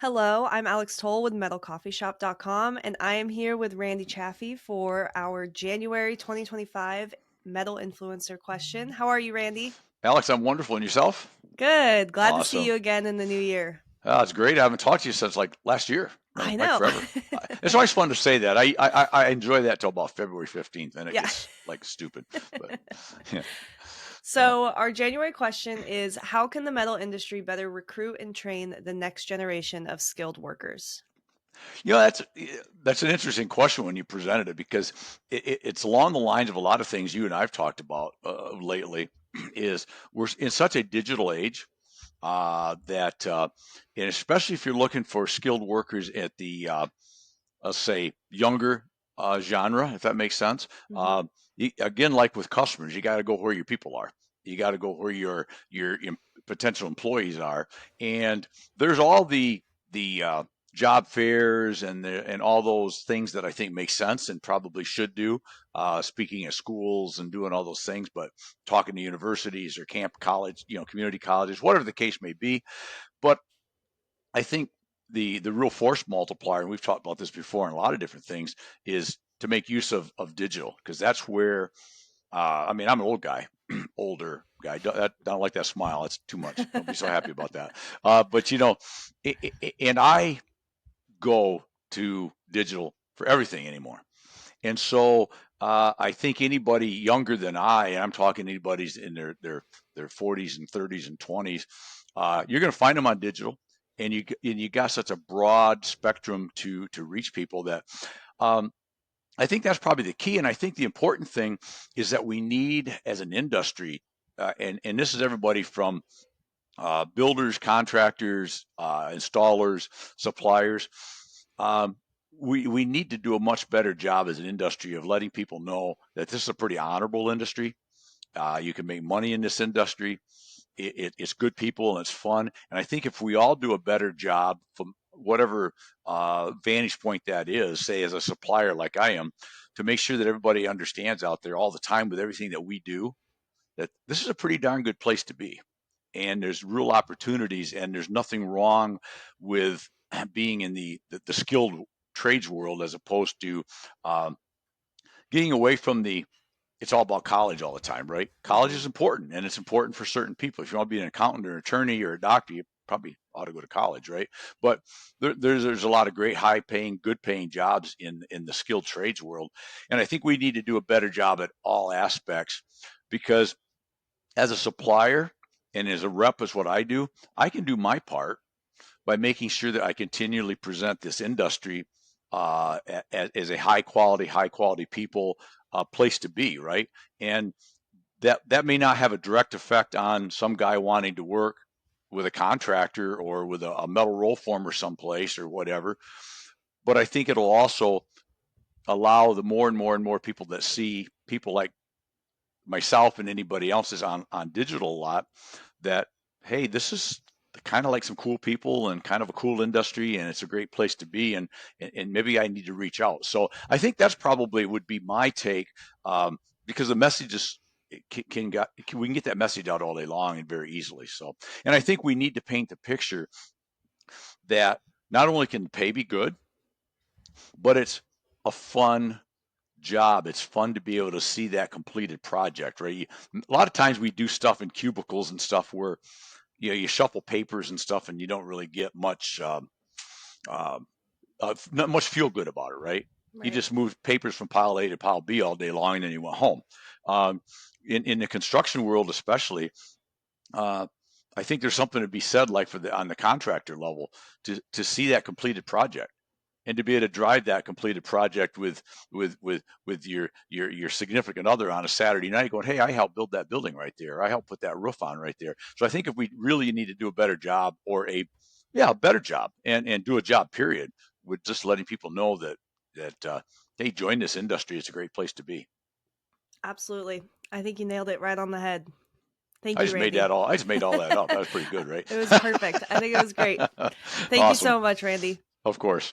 Hello, I'm Alex Toll with MetalCoffeeShop.com, and I am here with Randy Chaffee for our January 2025 Metal Influencer question. How are you, Randy? Alex, I'm wonderful. And yourself? Good. Glad to see Awesome. you again in the new year. It's great. I haven't talked to you since like last year, I like know. forever. It's always fun to say that. I enjoy that till about February 15th, and it Yeah. gets like stupid. But yeah, yeah. So, our January question is, how can the metal industry better recruit and train the next generation of skilled workers? You know, that's an interesting question when you presented it because it's along the lines of a lot of things you and I've talked about lately. Is we're in such a digital age and especially if you're looking for skilled workers at the let's say younger genre, if that makes sense. Hmm. Again, like with customers, you got to go where your people are. You got to go where your potential employees are, and there's all the job fairs and all those things that I think make sense and probably should do. Speaking at schools and doing all those things, but talking to universities or camp college, community colleges, whatever the case may be. But I think the real force multiplier, and we've talked about this before in a lot of different things, is to make use of digital because that's where I mean I'm an old guy, older guy. Don't like that smile. That's too much. Don't be so happy about that. But and I go to digital for everything anymore. And so I think anybody younger than and I'm talking anybody's in their 40s and 30s and 20s, you're going to find them on digital, and you got such a broad spectrum to reach people that um, I think that's probably the key. And I think the important thing is that we need as an industry, and this is everybody from builders, contractors, installers, suppliers. Um, we need to do a much better job as an industry of letting people know that this is a pretty honorable industry. You can make money in this industry. It's good people and it's fun. And I think if we all do a better job from whatever vantage point that is, say as a supplier like I am, to make sure that everybody understands out there all the time with everything that we do, that this is a pretty darn good place to be, and there's real opportunities, and there's nothing wrong with being in the skilled trades world as opposed to um, getting away from the it's all about college all the time, right? College Hmm. is important, and it's important for certain people. If you want to be an accountant or an attorney or a doctor, you probably ought to go to college, right? But there's a lot of great, high paying, good paying jobs in the skilled trades world, and I think we need to do a better job at all aspects because as a supplier and as a rep is what I do, I can do my part by making sure that I continually present this industry as a high quality people place to be, right? And that may not have a direct effect on some guy wanting to work with a contractor or with a metal roll former someplace or whatever. But I think it'll also allow the more and more and more people that see people like myself and anybody else is on digital a lot that hey, this is kind of like some cool people and kind of a cool industry, and it's a great place to be, and maybe I need to reach out. So I think that's probably would be my take, because the message is we can get that message out all day long and very easily. So, and I think we need to paint the picture that not only can the pay be good, but it's a fun job. It's fun to be able to see that completed project, right? A lot of times we do stuff in cubicles and stuff where you shuffle papers and stuff, and you don't really get much uh, not much feel good about it, right? You Right. just move papers from pile A to pile B all day long, and then you went home. Um, in the construction world, especially, uh, I think there's something to be said, like for the on the contractor level, to see that completed project and to be able to drive that completed project with your significant other on a Saturday night, going, "Hey, I helped build that building right there. I helped put that roof on right there." So I think if we really need to do a better job, or a better job, and do a job period, with just letting people know that hey, join this industry. It's a great place to be. Absolutely. I think you nailed it right on the head. Thank I you, just made Randy. that all. I just made all that up. That was pretty good, right? It was perfect. I think it was great. Thank you Awesome. so much, Randy. Of course.